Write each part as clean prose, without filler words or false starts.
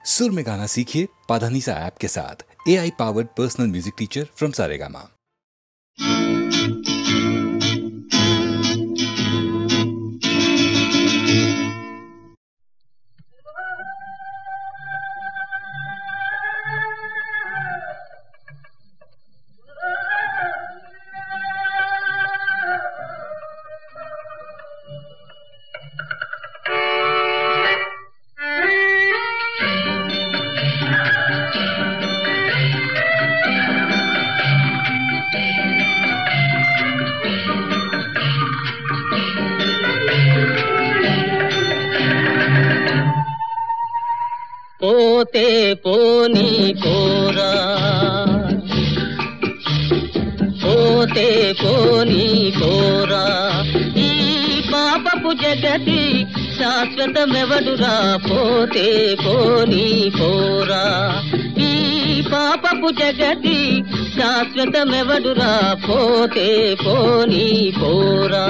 सुर में गाना सीखिए पाधानीसा ऐप के साथ। AI powered personal music teacher from Saregama. పోతే పోనీ పోరా, పోతే పోనీ పోరా, ఈ పాపపు జగతి శాశ్వతమెవడురా. పోతే పోనీ పోరా, ఈ పాపపు జగతి శాశ్వతమెవడురా. పోతే పోనీ పోరా.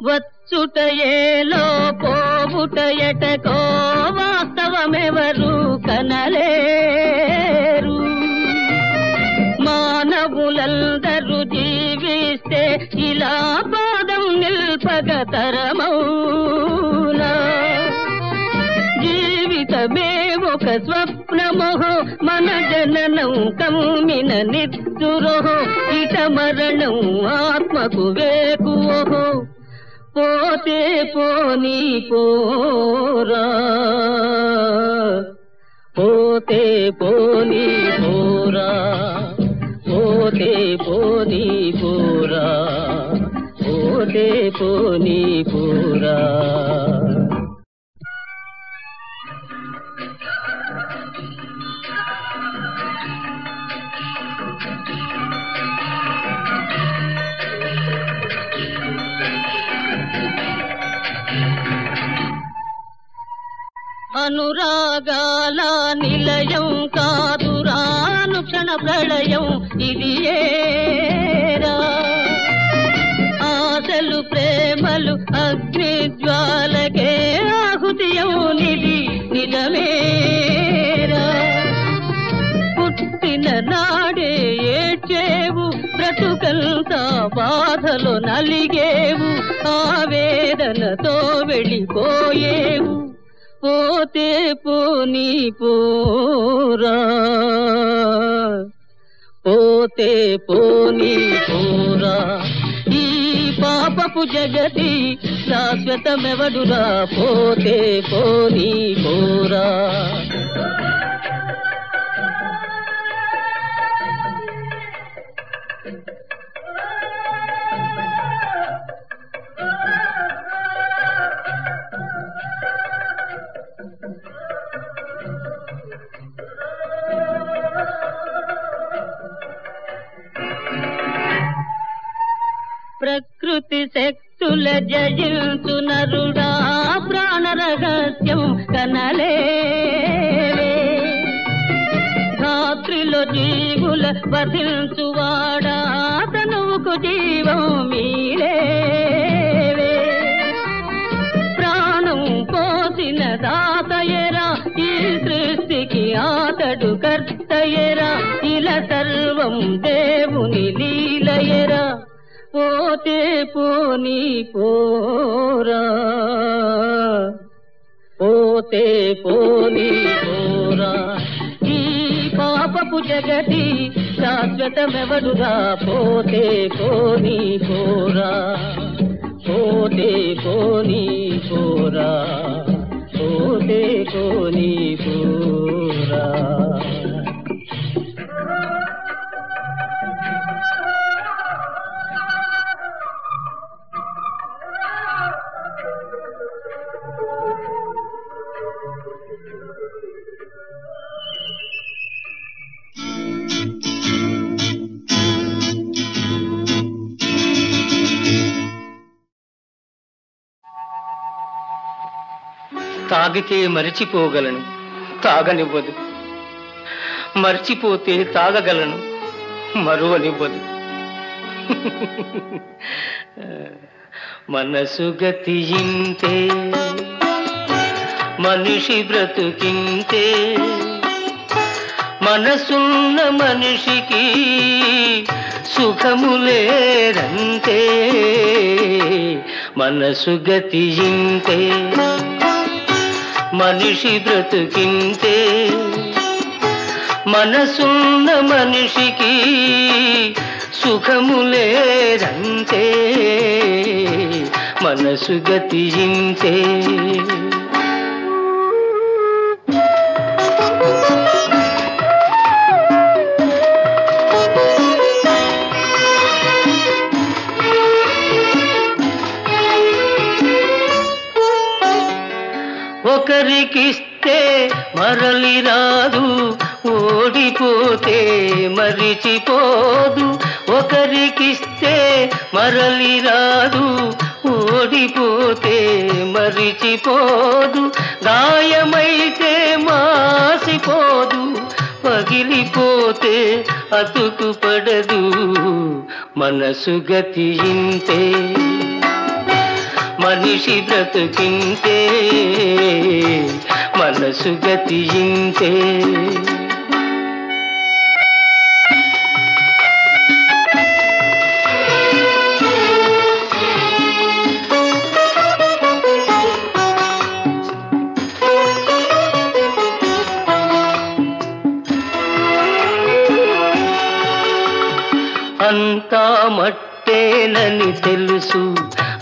వచ్చుటయేలో పోవుటయటకో వాస్తవమెవరు కనలేరు. మానవులందరూ జీవిస్తే ఇలా పాదం నిల్పగతరమౌనా. జీవితమే ఒక స్వప్నమోహో, మన జననం కమ్మిన నిద్దురోహో, ఇట మరణం ఆత్మకు వేకువోహో. పోతే పోనీ పోరా, పోతే పోనీ పోరా, పోతే పోనీ పోరా, పోతే పోనీ పోరా. అనురాగాల నిలయం కాదురా అనుక్షణ ప్రళయం ఇది ఏరా. ఆశలు ప్రేమలు అగ్ని జ్వాలకే ఆహుతియౌనిది నిజమేరా. పుట్టిన నాడే ఏడ్చేవు, బ్రతుకంతా బాధలో నలిగేవు, ఆవేదనతో వెళ్ళిపోయేవు. పోతే పోనీ పోరా, పోతే పోనీ పోరా, ఈ పాపపు జగతి శాశ్వతమెవడురా. పోతే పోనీ పోరా. ప్రకృతి శక్తుల జయించు నరుడా, ప్రాణ రహస్యం కనలేవే. ధాత్రిలో జీవుల వధించువాడా, తనువుకు జీవం మీరేవే. ప్రాణం పోసిన దాతయరా, ఈ సృష్టికి ఆతడు కర్తయరా. ఇలా సర్వం దేవుని లీలయరా. పోతే పోనీ పోరా, పోతే పోనీ పోరా, ఈ పాపపు జగతి శాశ్వతమెవడురా. పోతే పోనీ పోరా, పోతే పోనీ పోరా, పోతే పోనీ పోరా. తాగితే మరిచిపోగలను, తాగనివ్వదు. మర్చిపోతే తాగగలను, మరువనివ్వదు. మనసు గతియింతే, మనిషి బ్రతుకింతే. మనసున్న మనిషికి సుఖము లేదంతే. మనసు గతియింతే, మనిషి బ్రతుకింతే. మనసున్న మనిషికి సుఖము లేదంతే. మనసు గతియింతే. ఒకరికిస్తే మరలి రాదు, ఓడిపోతే మరిచిపోదు. ఒకరికిస్తే మరలి రాదు, ఓడిపోతే మరిచిపోదు. గాయమైతే మాసిపోదు, పగిలిపోతే అతుకు పడదు. మనసు గతియింతే, మనిషి బ్రతుకింతే. మనసు గతియింతే. అంతా మట్టేనని తెలుసు,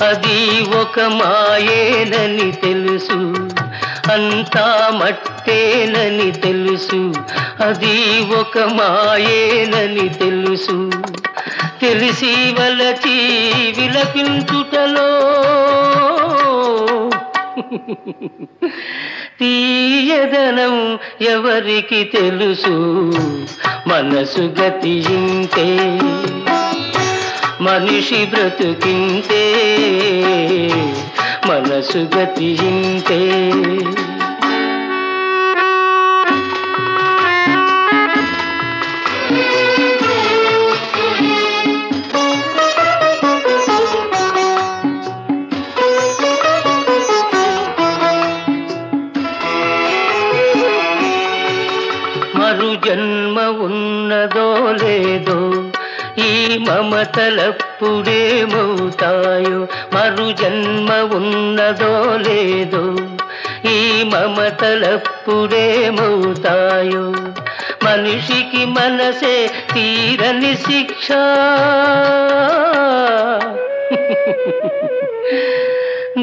అది ఒక మాయేనని తెలుసు. అంతా మట్టేనని తెలుసు, అది ఒక మాయేనని తెలుసు. తెలిసి వలచి విలపించుటలో తీయదనం ఎవరికి తెలుసు. మనసు గతియింతే, మనిషి బ్రతుకింతే. మనసు గతియింతే. మరు జన్మ ఉన్నదో లేదో, ఈ మమతలప్పుడేమవుతాయో. మరు జన్మ ఉన్నదో లేదో, ఈ మమతలప్పుడేమవుతాయో. మనిషికి మనసే తీరని శిక్ష.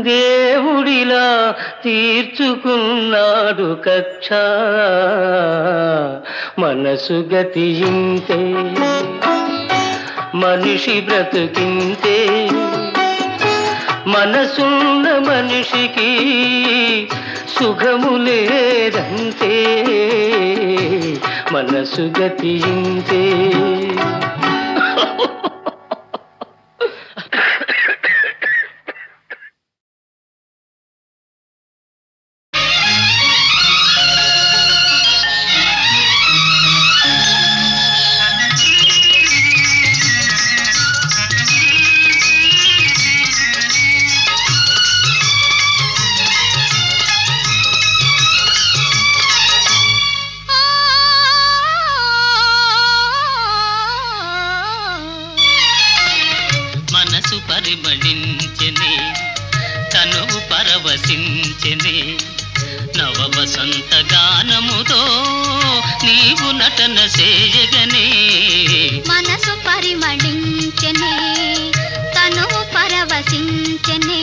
దేవుడిలా తీర్చుకున్నాడు కక్ష. మనసు గతియింతే, మనిషి బ్రతుకింతే. మనసున్న మనిషికి సుఖము లేదంతే. మనసు గతియింతే. పరిమళించెనే, తనువు పరవశించెనే. నవ వసంత గానముతో నీవు నటన చేయగనే. మనసు పరిమళించెనే, తనువు పరవశించెనే.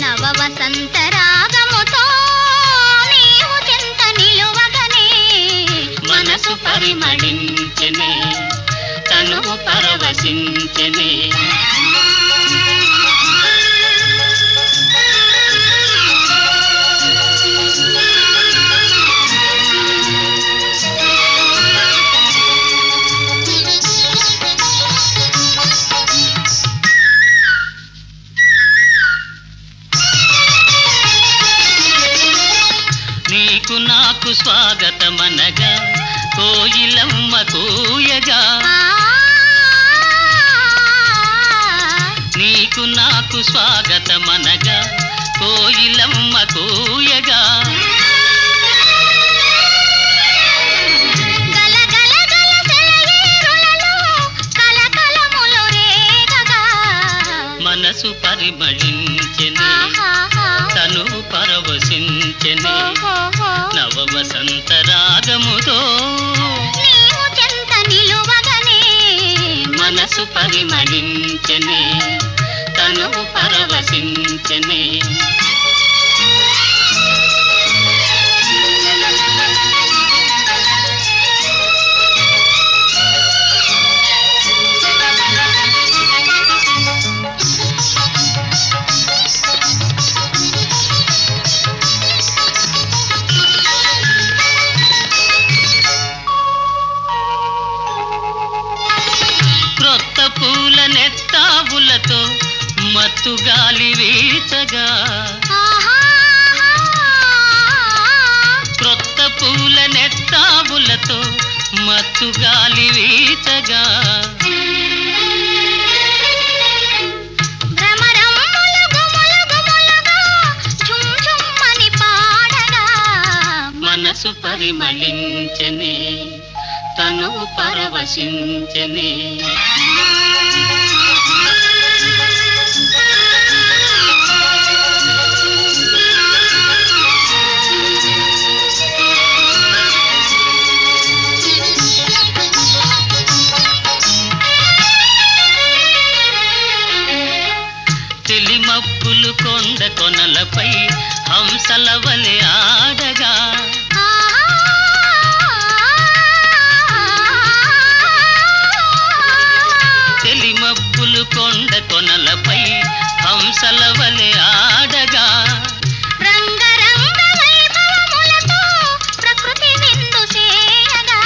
నవ వసంత రాగముతో నీవు చెంత నిలువగనే. మనసు పరిమళించెనే, తనువు పరవశించెనే. నాకు స్వాగతమనగా కోయిలమ్మ కూయగా నీకు నాకు స్వాగతమనగా కోయిలమ్మ కూయగా మనసు పరిమళించెనే తను పరవశించెనే నవ వసంత రాగముతో నీవు చెంత నిలువగనే మనసు పరిమళించెనే తను పరవశించెనే పూల నెత్తావులతో మత్తు గాలి వీచగా క్రొత్త పూల నెత్తావులతో మత్తు గాలి వీచగా మనసు పరిమళించెనే తను పరవశించెనే తెలిమప్పులు కొండ కొనలపై హంసల వలె ఆడగా తెలిమప్పులు కొండ కొనలపై హంసల వలె ఆడగా రంగరంగ వైభవములతో ప్రకృతి విందు చేయగా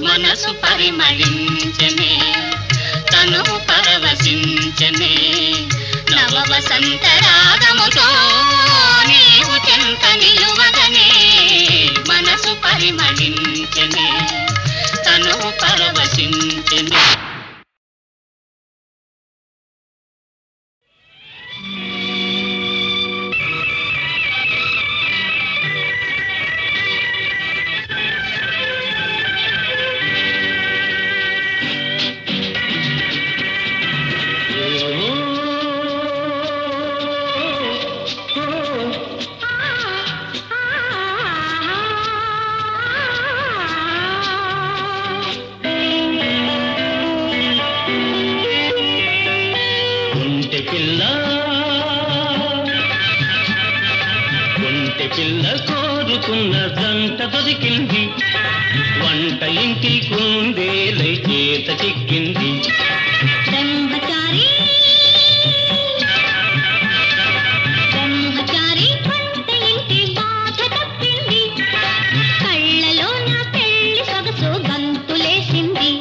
మనసు పరిమళించెనే తను పరవశించెనే నవ వసంత రాగముతో నీవు చెంత నిలువగనే మనసు పరిమళించెనే తను పరవశించెనే పిల్ల కోరుకున్న జంట దొరికింది వంట ఇంటి కుందేలై చేత చిక్కింది బ్రహ్మచారి బ్రహ్మచారి వంట ఇంటి బాధ తప్పింది కళ్ళలో నా పెళ్లి సొగసు గంతులేసింది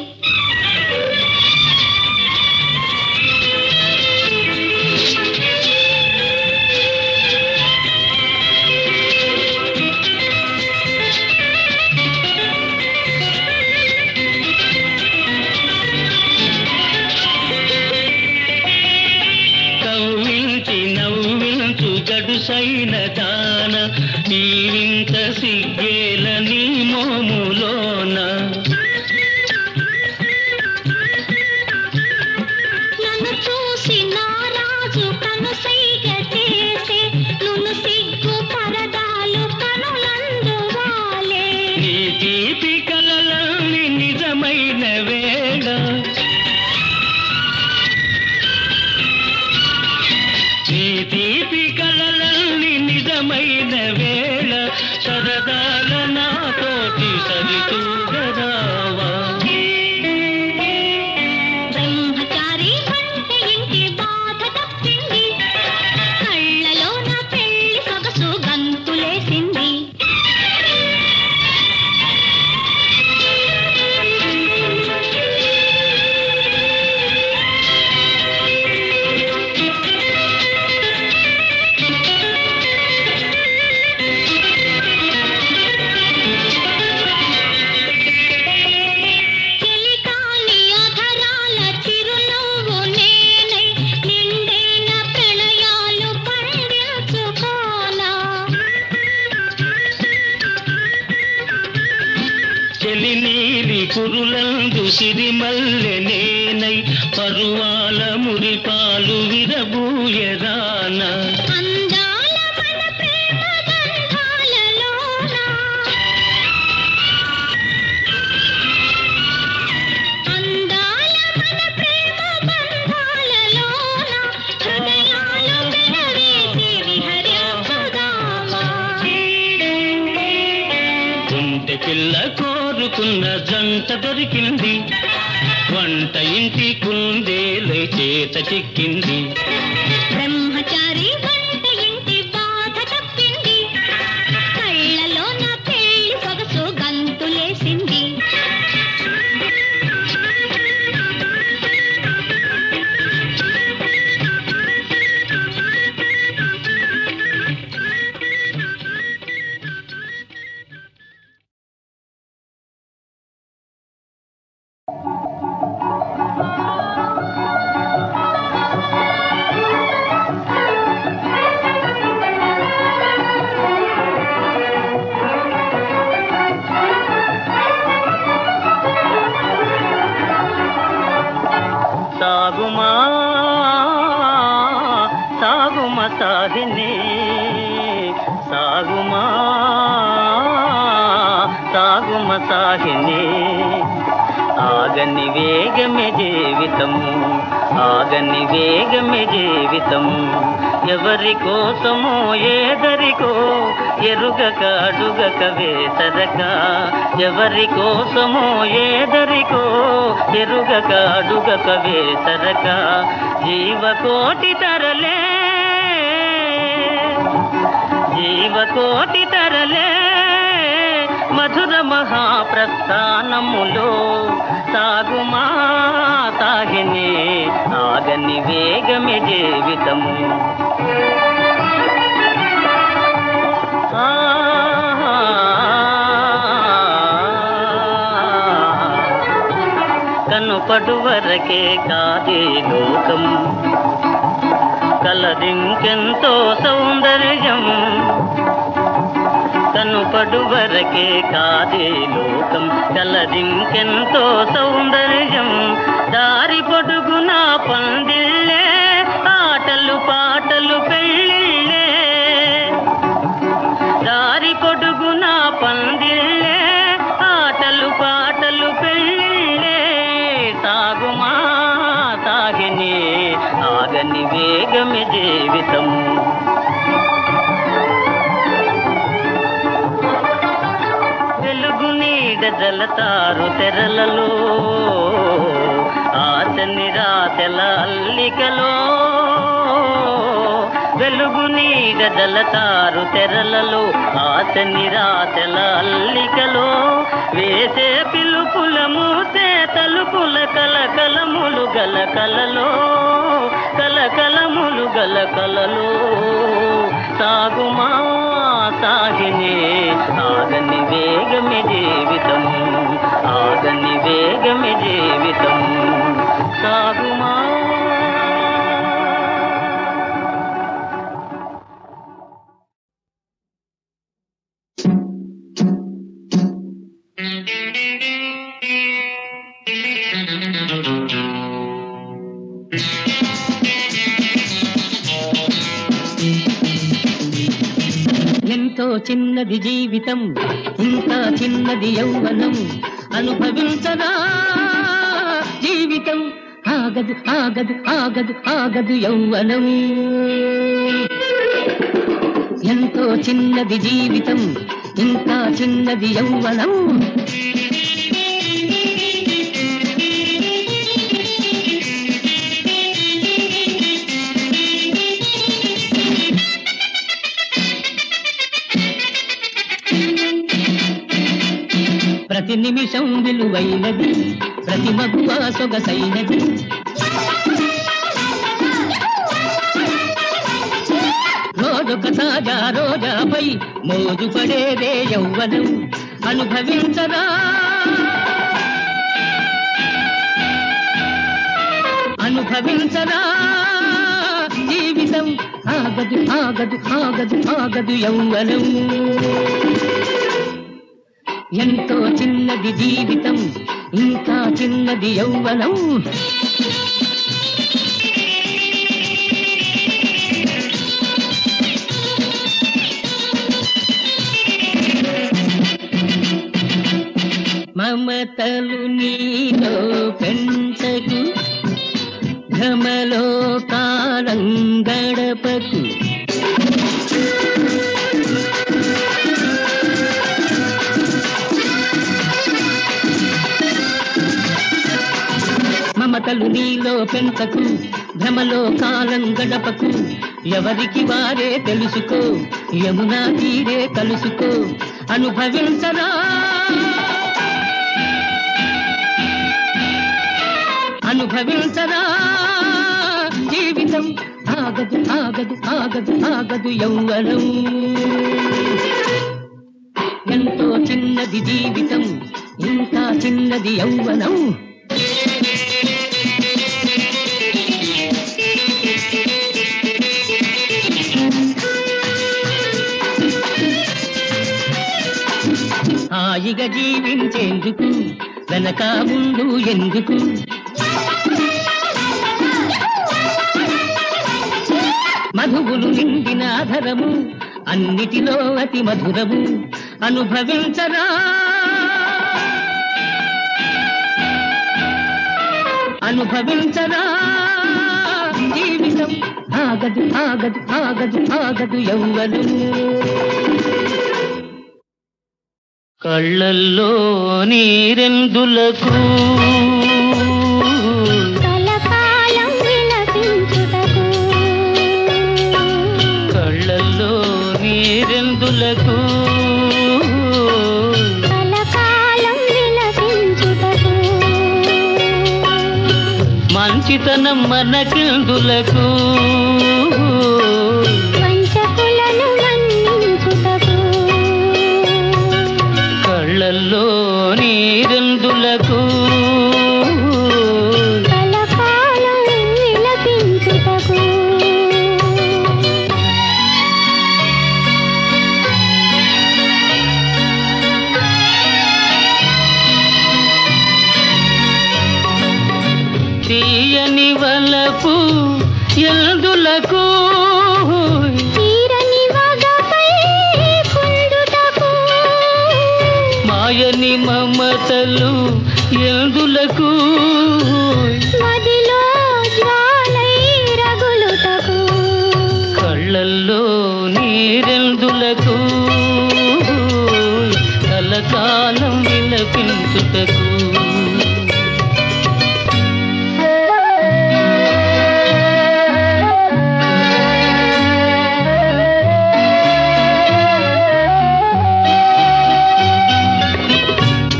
గడుసైన దాన ఈ వింత సిగ్గేల నీ మోములోన నన్ను చూసి నారాజు కనుసైగ చేసే నును సిగ్గు పరదాలు కనులందువాలే నీ తీపి కలలన్నీ నిజమైన వేళ నీ తీపి కలలన్నీ నిజమైన వేళ సరదాల నాతోటి సరితూగరావా బ్రహ్మచారి వంట ఇంటి బాధ తప్పింది కళ్ళలో నా పెళ్లి సొగసు గంతులేసింది పురులందు సిరిమల్లె నేనై పరువాల మురిపాలు విరబూయరాన అందాల మన ప్రేమ గంధాలలోన అందాల మన ప్రేమ గంధాలలోన హృదయాలు పెనవేసి విహరించుదామా గుంటె పిల్ల కోరుకున్న జంట దొరికింది వంట ఇంటి కుందేలై చేత చిక్కింది బ్రహ్మచారి వంట ఇంటి బాధ తప్పింది కళ్ళలో నా పెళ్లి సొగసు గంతులేసింది సాగుమా సాగుమ సాగిని సాగుమా సాగుమ సాగిని ఆగని వేగమే జీవితము ఆగని వేగమే జీవితము ఎవరి కోసమో ఏదరికో ఎరుగక అడుగక వేసరక ఎవరి కోసమో ఏదరికో ఎరుగక అడుగక వేసరక జీవకోటి తరలే జీవకోటి తరలే మధుర మహాప్రస్థానములో సాగుమా సాగిని ఆగని వేగమే జీవితము కనుపడు వరకే కాదే లోకం కలదింకెంతో సౌందర్యం కనుపడు వరకే కాదే లోకం కలదింకెంతో సౌందర్యం దారి పొడుగున పందిళ్ళే ఆటలు పాటలు పెళ్ళిళ్ళే దారి పొడుగున పందిళ్ళే ఆటలు పాటలు పెళ్ళిళ్ళే సాగుమా సాగిని ఆగని వేగమే జీవితము వెలుగు నీడ జలతారు తెరలలో ఆశ నిరాశల అల్లికలో వెలుగు నీడ జలతారు తెరలలో ఆశ నిరాశల అల్లికలో వేసే పిలుపుల మూసే తలుపుల కలకలములు గల కలలో కలకలములు గల కలలో సాగుమా సాగిని ఆగని వేగమే జీవితము ఆగని వేగమే జీవితము సాగుమా ఎంతో చిన్నది జీవితం ఇంకా చిన్నది యౌవనం అనుభవించరా జీవితం ఆగదు ఆగదు ఆగదు ఆగదు యౌవనం ఎంతో చిన్నది జీవితం ఇంకా చిన్నది యౌవనం ప్రతి నిమిషం విలువైనది ప్రతి మగువ సొగసైనది రోజొక తాజా రోజాపై మోజు పడేదే యౌవనం అనుభవించరా అనుభవించరా జీవితం ఆగదు ఆగదు ఆగదు ఆగదు యౌవనం ఎంతో చిన్నది జీవితం ఇంకా చిన్నది యౌవనం. మమతలు నీలో పెంచకు, భ్రమలో కాలం గడపకు. మమతలు నీలో పెంచకు, భ్రమలో కాలం గడపకు. ఎవరికి వారే తెలుసుకో, యమునా తీరే కలుసుకో. అనుభవించరా అనుభవించరా జీవితం. ఆగదు ఆగదు ఆగదు ఆగదు యౌవనం. ఎంతో చిన్నది జీవితం, ఇంకా చిన్నది యౌవనం. హాయిగా జీవించేందుకు వెనక ముందు ఎందుకు? మధువులు నిండిన ఆధరము, అన్నిటిలో అతి మధురము. అనుభవించరా అనుభవించరా జీవితం. ఆగదు ఆగదు ఆగదు ఆగదు యౌవనం. కళ్ళల్లో నీరెందులకు కలకాలం విలపించుటకు, కళ్ళల్లో నీరెందులకు కలకాలం విలపించుటకు. మంచితనం మనకెందులకు వంచకులను మన్నించుటకు. కళ్ళల్లో నీరెందులకు కలకాలం విలపించుటకు. తీయని వలపు ఎందులకు తీరని వగపై కుందుటకు. మాయని మమతలు ఎందులకు మదిలో జ్వాలై రగులుటకు. కళ్ళల్లో నీరెందులకు కలకాలం విలపించుటకు.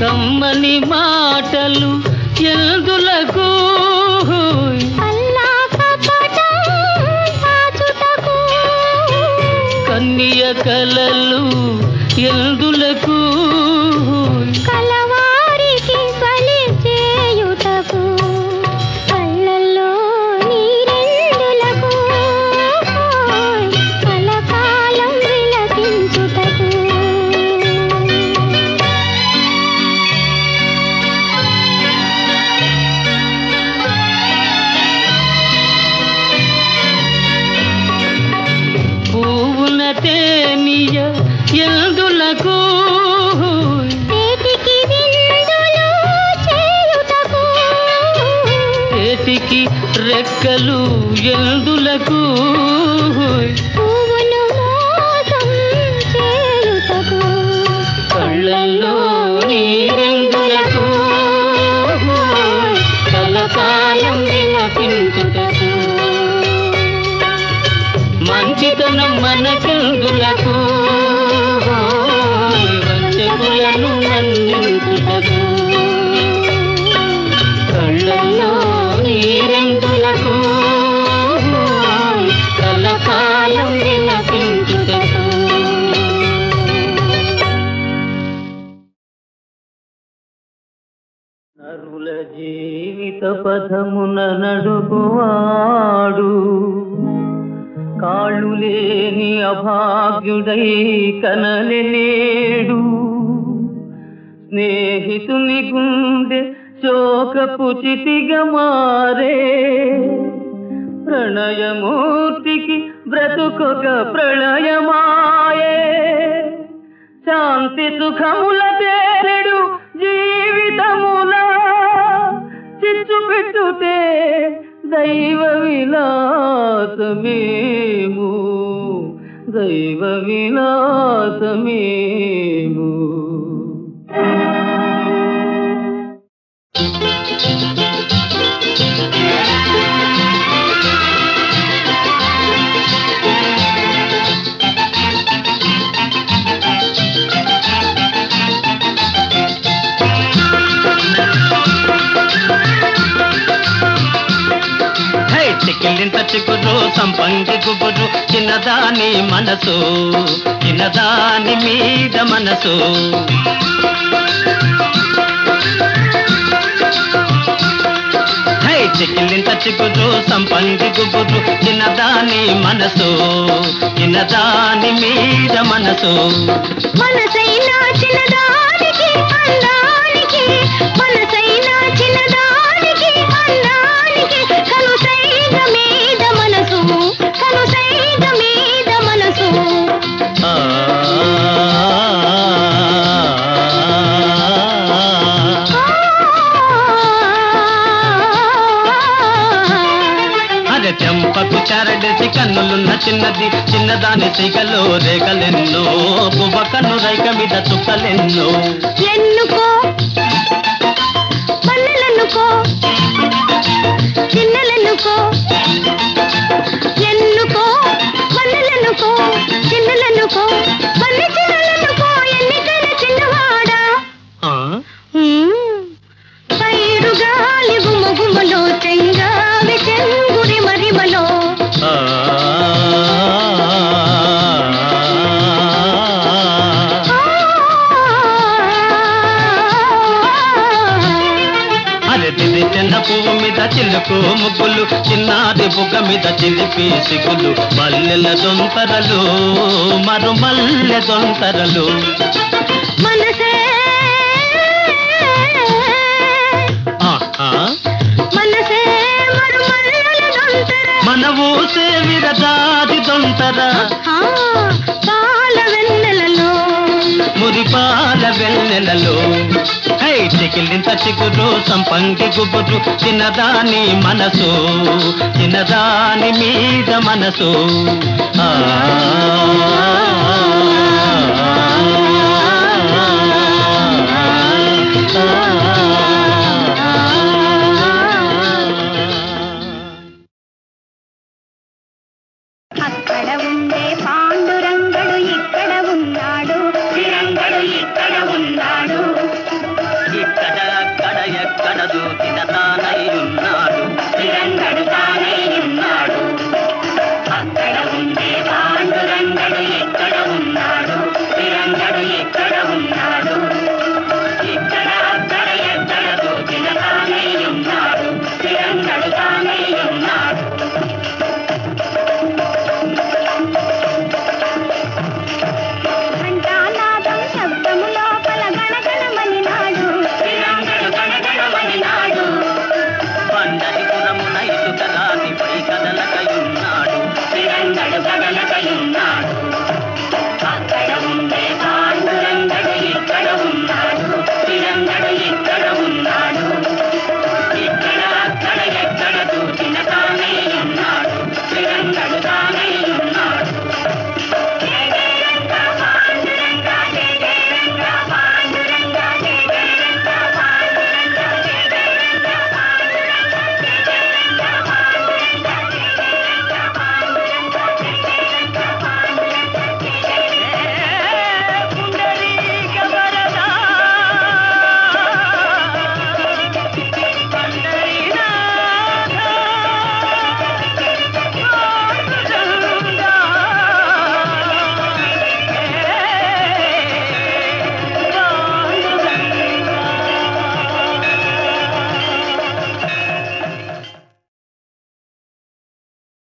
కమ్మని మాటలు ఎందులకు అల్లా కపటం దాచుటకు. కన్య కలలు ఎందులకు కలవారికి బలి చేయుటకు. కళ్ళల్లో నీరెందులకు కలకాలం విలపించుటకు. పువ్వున తేనియ ఎందులకు చేతికి విందులు చేయుటకు. చేతికి రెక్కలు ఎందులకు పువ్వును మోసం చేయుటకు. కళ్ళల్లో నీరెందులకు కలకాలం విలపించుటకు. మంచితనం మనకెందులకు వంచకులను మన్నించుటకు. కళ్ళల్లో నీరెందులకు కలకాలం విలపించుటకు. నరుల జీవిత పథమున నడుపువాడు కాళ్ళు లేని అభాగ్యుడై కనలేడు. స్నేహితుని గుండె శోకపు చితిగా మారే ప్రణయమూర్తికి బ్రతుకొక ప్రళయమాయే శాంతి సుఖముల తేరెడు జీవితముల చిచ్చు పెట్టుతే దైవ విలాసమేము దైవ విలాసమేము. చిక్కిలింత చిగురు సంపంగి గుబురు చిన్నదాని మనసు చిన్నదాని మీద మనసు చిక్కిలింత చిగురు సంపంగి గుబురు చిన్నదాని మనసు చిన్నదాని మీద మనసు మనసైనా చిన్నదానికి అందానికి మనసైనా చిన్నదానికి అందానికి కనుసైగ మీద మనసు కనుసైగ మీద మనసు చెంపకు చారడేసి కన్నులున్న చిన్నది చిన్నదాని సిగలో రేగలెన్నో పువ్వ కన్ను రైక మీద చుక్కలెన్నో ఎన్నుకో పల్లెలెన్నుకో చిన్నలెన్నుకో ఎన్నుకో పల్లెలెన్నుకో చిన్నలెన్నుకో పల్లె చిన్నలెన్నుకో ఎన్నికైన చిన్నవాడా పైరు గాలి గుమగుమలో చెంగావి చెంగురి మరిమలో అరెదిది చిన్న పువ్వు మీద చిలుకు ముగ్గులు చిన్నాది బుగ్గ మీద చిలిపి సిగులు మల్లెల దొంతరలు మరు మల్లె దొంతరలు మనసే మనసే మరు మల్లెల దొంతర మన ఊసే విరదాది దొంతర పాల వెన్నెలలో మురిపాల వెన్నెలలో చికిలింత చిగురు సంపంగి గుబురు చిన్నదాని మనసు చిన్నదాని మీద మనసు